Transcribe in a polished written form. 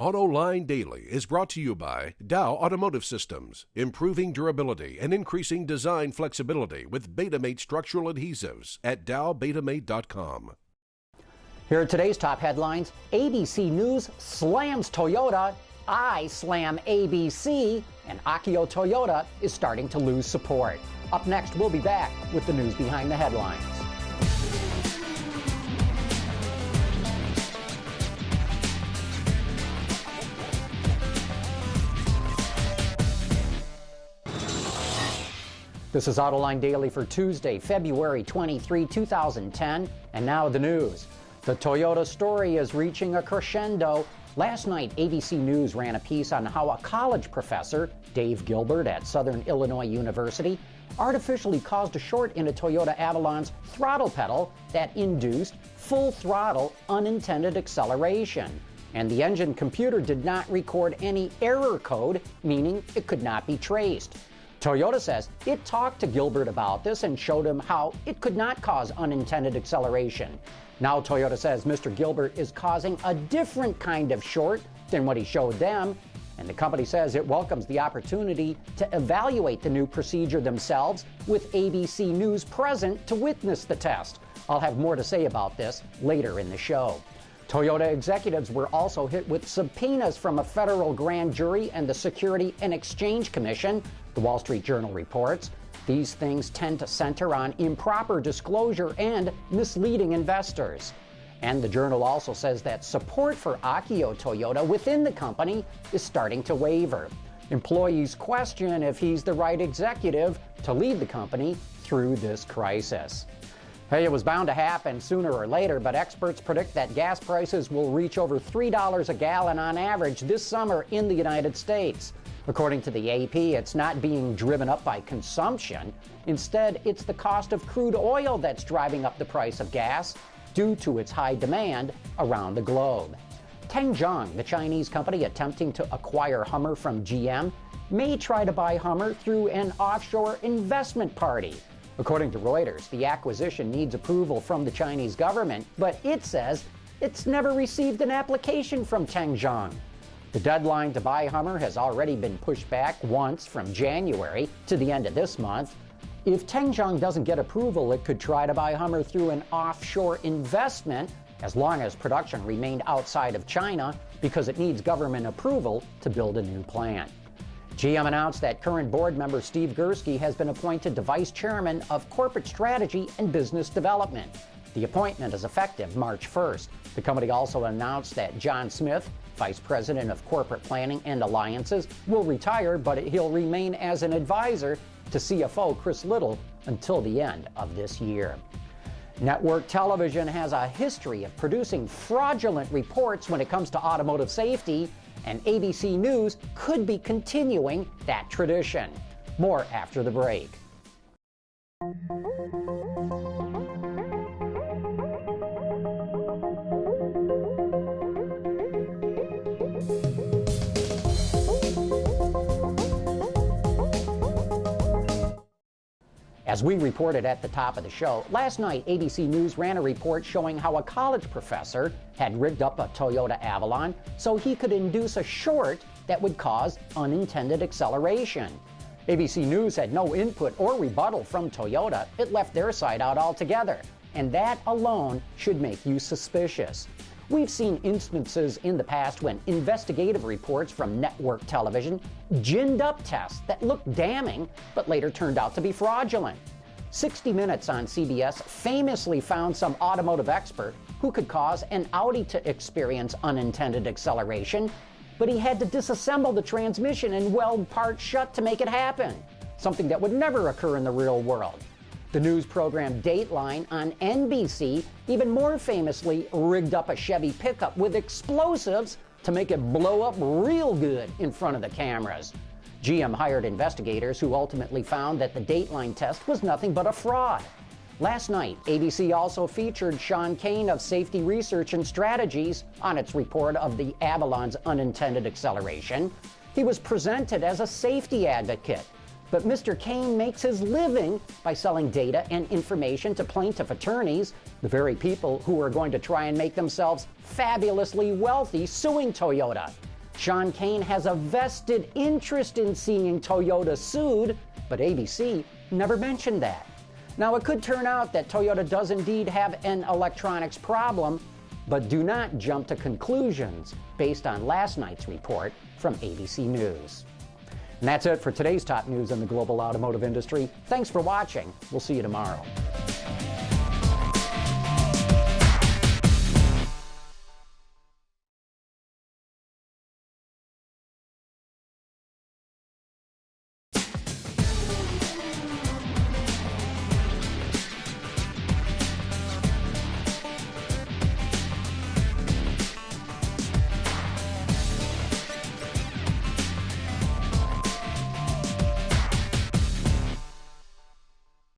Autoline Daily is brought to you by Dow Automotive Systems, improving durability and increasing design flexibility with Betamate structural adhesives at dowbetamate.com. Here are today's top headlines. ABC News slams Toyota, I slam ABC, and Akio Toyota is starting to lose support. Up next, we'll be back with the news behind the headlines. This is Autoline Daily for Tuesday, February 23, 2010, and now the news. The Toyota story is reaching a crescendo. Last night, ABC News ran a piece on how a college professor, Dave Gilbert at Southern Illinois University, artificially caused a short in a Toyota Avalon's throttle pedal that induced full throttle unintended acceleration. And the engine computer did not record any error code, meaning it could not be traced. Toyota says it talked to Gilbert about this and showed him how it could not cause unintended acceleration. Now Toyota says Mr. Gilbert is causing a different kind of short than what he showed them, and the company says it welcomes the opportunity to evaluate the new procedure themselves with ABC News present to witness the test. I'll have more to say about this later in the show. Toyota executives were also hit with subpoenas from a federal grand jury and the Security and Exchange Commission, the Wall Street Journal reports. These things tend to center on improper disclosure and misleading investors. And the Journal also says that support for Akio Toyoda within the company is starting to waver. Employees question if he's the right executive to lead the company through this crisis. Hey, it was bound to happen sooner or later, but experts predict that gas prices will reach over $3 a gallon on average this summer in the United States. According to the AP, it's not being driven up by consumption. Instead, it's the cost of crude oil that's driving up the price of gas due to its high demand around the globe. TENGZHONG, the Chinese company attempting to acquire Hummer from GM, may try to buy Hummer through an offshore investment party. According to Reuters, the acquisition needs approval from the Chinese government, but it says it's never received an application from TENGZHONG. The deadline to buy Hummer has already been pushed back once from January to the end of this month. If TENGZHONG doesn't get approval, it could try to buy Hummer through an offshore investment as long as production remained outside of China because it needs government approval to build a new plant. GM announced that current board member Steve Gursky has been appointed to Vice Chairman of Corporate Strategy and Business Development. The appointment is effective March 1st. The company also announced that John Smith, Vice President of Corporate Planning and Alliances, will retire, but he'll remain as an advisor to CFO Chris Little until the end of this year. Network television has a history of producing fraudulent reports when it comes to automotive safety, and ABC News could be continuing that tradition. More after the break. As we reported at the top of the show, last night ABC News ran a report showing how a college professor had rigged up a Toyota Avalon so he could induce a short that would cause unintended acceleration. ABC News had no input or rebuttal from Toyota. It left their side out altogether, and that alone should make you suspicious. We've seen instances in the past when investigative reports from network television ginned up tests that looked damning but later turned out to be fraudulent. 60 Minutes on CBS famously found some automotive expert who could cause an Audi to experience unintended acceleration, but he had to disassemble the transmission and weld parts shut to make it happen, something that would never occur in the real world. The news program Dateline on NBC even more famously rigged up a Chevy pickup with explosives to make it blow up real good in front of the cameras. GM hired investigators who ultimately found that the Dateline test was nothing but a fraud. Last night, ABC also featured Sean Kane of Safety Research and Strategies on its report of the Avalon's unintended acceleration. He was presented as a safety advocate, But Mr. Cain makes his living by selling data and information to plaintiff attorneys, the very people who are going to try and make themselves fabulously wealthy suing Toyota. Sean Cain has a vested interest in seeing Toyota sued, but ABC never mentioned that. Now, it could turn out that Toyota does indeed have an electronics problem, but do not jump to conclusions based on last night's report from ABC News. And that's it for today's top news in the global automotive industry. Thanks for watching. We'll see you tomorrow.